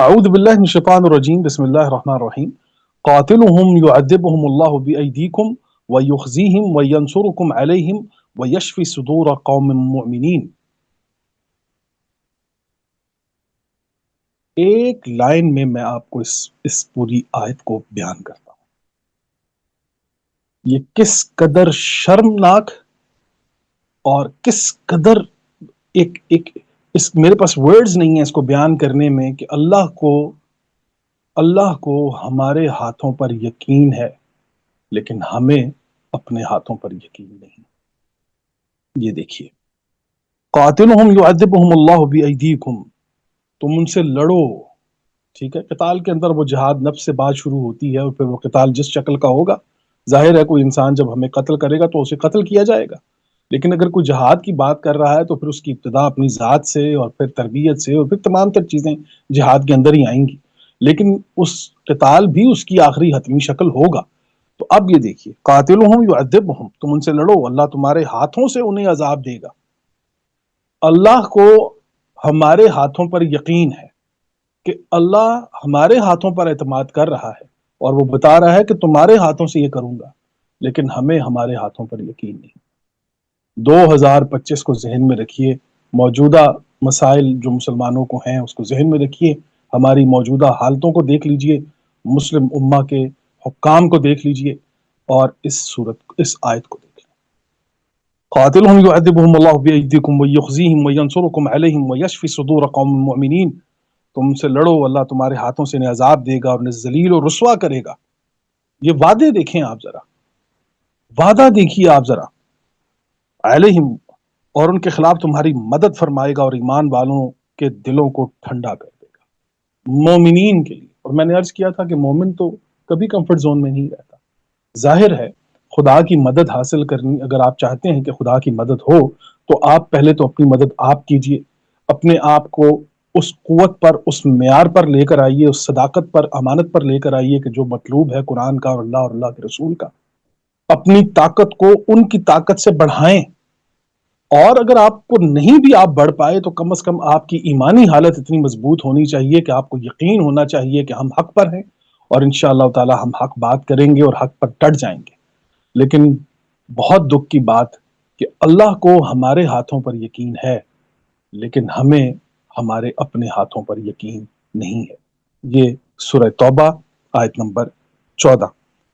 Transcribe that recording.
اعوذ باللہ من الشیطان الرجیم بسم اللہ الرحمن الرحیم قاتلهم يعذبهم اللہ بأیدیکم ویخزیہم وینصرکم علیہم ویشفی صدور قوم مؤمنین. ایک لائن میں آپ کو اس پوری آیت کو بیان کرتا ہوں. یہ کس قدر شرمناک اور کس قدر میرے پاس ورڈز نہیں ہیں اس کو بیان کرنے میں کہ اللہ کو ہمارے ہاتھوں پر یقین ہے لیکن ہمیں اپنے ہاتھوں پر یقین نہیں. یہ دیکھیے، قاتلہم یعذبہم اللہ بأیدیکم، تم ان سے لڑو. ٹھیک ہے، قتال کے اندر وہ جہاد نفس سے بات شروع ہوتی ہے اور پھر وہ قتال جس شکل کا ہوگا، ظاہر ہے کوئی انسان جب ہمیں قتل کرے گا تو اسے قتل کیا جائے گا. لیکن اگر کوئی جہاد کی بات کر رہا ہے تو پھر اس کی ابتدا اپنی ذات سے اور پھر تربیت سے اور پھر تمام تر چیزیں جہاد کے اندر ہی آئیں گی. لیکن اس قتال بھی اس کی آخری حتمی شکل ہوگا. تو اب یہ دیکھیے، قاتلہم یعذبہم، تم ان سے لڑو، اللہ تمہارے ہاتھوں سے انہیں عذاب دے گا. اللہ کو ہمارے ہاتھوں پر یقین ہے کہ اللہ ہمارے ہاتھوں پر اعتماد کر رہا ہے اور وہ بتا رہا ہے کہ تمہارے ہاتھوں سے یہ کروں گا، لیکن ہمیں ہمارے ہاتھوں پر یقین نہیں. 2025 کو ذہن میں رکھیے، موجودہ مسائل جو مسلمانوں کو ہیں اس کو ذہن میں رکھیے، ہماری موجودہ حالتوں کو دیکھ لیجئے، مسلم امہ کے حکام کو دیکھ لیجئے اور اس آیت کو دیکھ لیجئے. قاتلہم یعذبہم اللہ بأیدیکم ویخزیہم وینصرکم علیہم ویشفی صدور قوم مؤمنین. تم سے لڑو، اللہ تمہارے ہاتھوں سے انہیں عذاب دے گا اور انہیں ذلیل و رسوا کرے گا. یہ وعدے دیکھیں آپ ذرا، وعدہ دیکھیے آپ ذرا. علیہم، اور ان کے خلاف تمہاری مدد فرمائے گا اور ایمان والوں کے دلوں کو ٹھنڈا کر دے گا. مومنین کے لیے. اور میں نے عرض کیا تھا کہ مومن تو کبھی کمفرٹ زون میں نہیں رہتا. ظاہر ہے خدا کی مدد حاصل کرنی، اگر آپ چاہتے ہیں کہ خدا کی مدد ہو تو آپ پہلے تو اپنی مدد آپ کیجئے، اپنے آپ کو اس قوت پر، اس معیار پر لے کر آئیے، اس صداقت پر، امانت پر لے کر آئیے کہ جو مطلوب ہے قرآن کا اور اللہ کے رسول کا. اپنی طاقت کو ان کی طاقت سے بڑھائیں، اور اگر آپ کو نہیں بھی آپ بڑھ پائے تو کم از کم آپ کی ایمانی حالت اتنی مضبوط ہونی چاہیے کہ آپ کو یقین ہونا چاہیے کہ ہم حق پر ہیں اور انشاءاللہ تعالی ہم حق بات کریں گے اور حق پر ڈٹ جائیں گے. لیکن بہت دکھ کی بات کہ اللہ کو ہمارے ہاتھوں پر یقین ہے لیکن ہمیں ہمارے اپنے ہاتھوں پر یقین نہیں ہے. یہ سورہ توبہ آیت نمبر 14.